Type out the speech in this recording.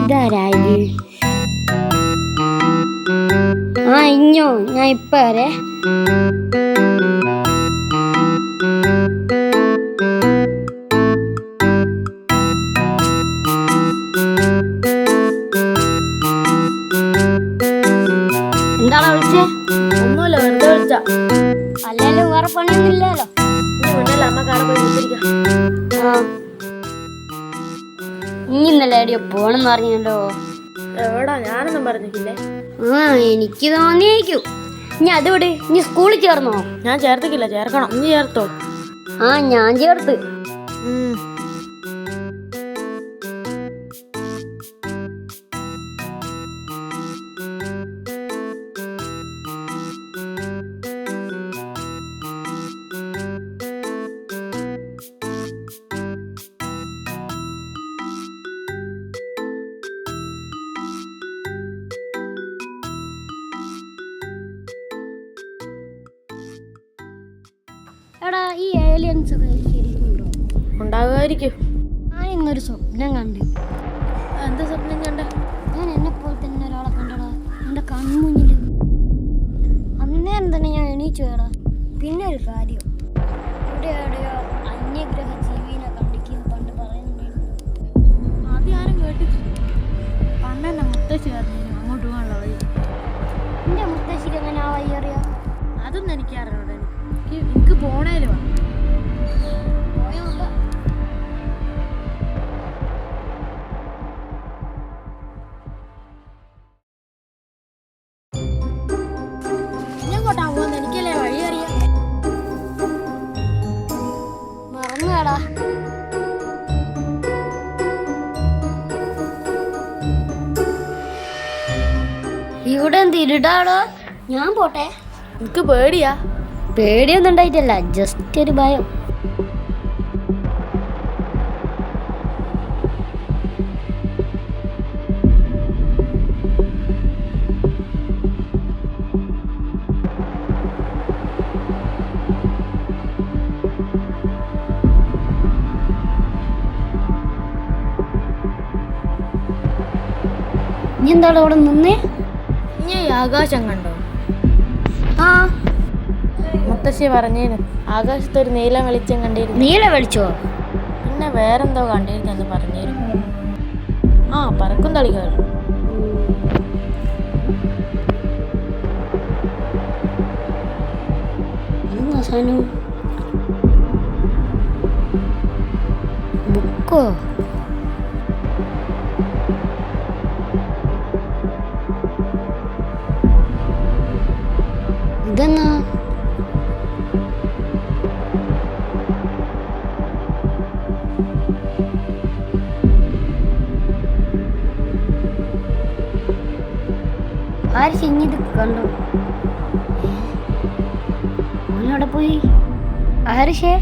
ഇതാരായത്? ആ ഇഞ്ഞോ, ഞാൻ ഇപ്പ വരെ. എന്താണോ വിളിച്ചേ? ഒന്നുമില്ല, വെറുതെ വിളിച്ച. അല്ലെങ്കിലും വേറെ പണിയൊന്നുമില്ലല്ലോ. അമ്മ കാണാൻ പോയി വിളിച്ചിരിക്കാം. ഇന്നലെ എവിടെയോ പോണെന്ന് പറഞ്ഞല്ലോ. എവിടാ? ഞാനൊന്നും പറഞ്ഞിട്ടില്ലേ. എനിക്ക് തോന്നിയേക്കും. ഇനി അതുകൊണ്ട് ഇനി സ്കൂളിൽ ചേർന്നോ? ഞാൻ ചേർത്തിക്കില്ല, ചേർക്കണം. നീ ചേർത്തോ? ഞാൻ ചേർത്ത്. എടാ, ഈ ഏലിയൻസ് ഒക്കെ ശരിക്കുണ്ടോ? ഉണ്ടാകുമായിരിക്കും. ഞാൻ ഇന്നൊരു സ്വപ്നം കണ്ട്. എന്താ സ്വപ്നം കണ്ട? ഞാൻ എന്നെ പോലെ തന്നെ ഒരാളെ കണ്ടടാ, എൻ്റെ കൺമുന്നിൽ. അന്നേരം തന്നെ ഞാൻ എണീച്ചു വേടാ. പിന്നെ ഒരു കാര്യം, ഇവിടെ എവിടെയോ അന്യഗ്രഹ ജീവിനെ കണ്ടിരിക്കുന്നു പണ്ട് പറയുന്നുണ്ടായിരുന്നു. അത് ഞാനും കേട്ടിട്ടില്ല. പണ്ട് എന്നെ മുത്തശ്ശി പറഞ്ഞു അങ്ങോട്ട് പോകാനുള്ള വഴി. എൻ്റെ മുത്തശ്ശിക്ക് എങ്ങനെ ആ വഴി അറിയാം? അതൊന്നും എനിക്ക് അറിഞ്ഞൂടെ. എനിക്ക് പോണേലും പോയി നോക്കാം. എങ്ങോട്ടാ പോകുന്നത്? എനിക്കല്ലേ വഴി അറിയാം. മറന്നുവേടാ. ഇവിടെ എന്ത് ഇരുടാടോ? ഞാൻ പോട്ടെ. എനിക്ക് പേടിയാ. പേടിയൊന്നും ഉണ്ടായിട്ടല്ല, ജസ്റ്റ് ഒരു ഭയം. ഇനി എന്താണ് അവിടെ നിന്നേ? ഞാൻ ആകാശം കണ്ടോ? ആ, മുത്തശ്ശി പറഞ്ഞേന് ആകാശത്തൊരു നീല വെളിച്ചം കണ്ടിരുന്നു. നീല വെളിച്ചോ? പിന്നെ വേറെന്തോ കണ്ടിരുന്നെന്ന് പറഞ്ഞിരുന്നു. പറക്കും തളികൾ. ബുക്കോ? ഇതെന്നാ? ആര് ചിഞ്ഞത് കണ്ടോ? ഓനവിടെ പോയി. ആരിഷേ?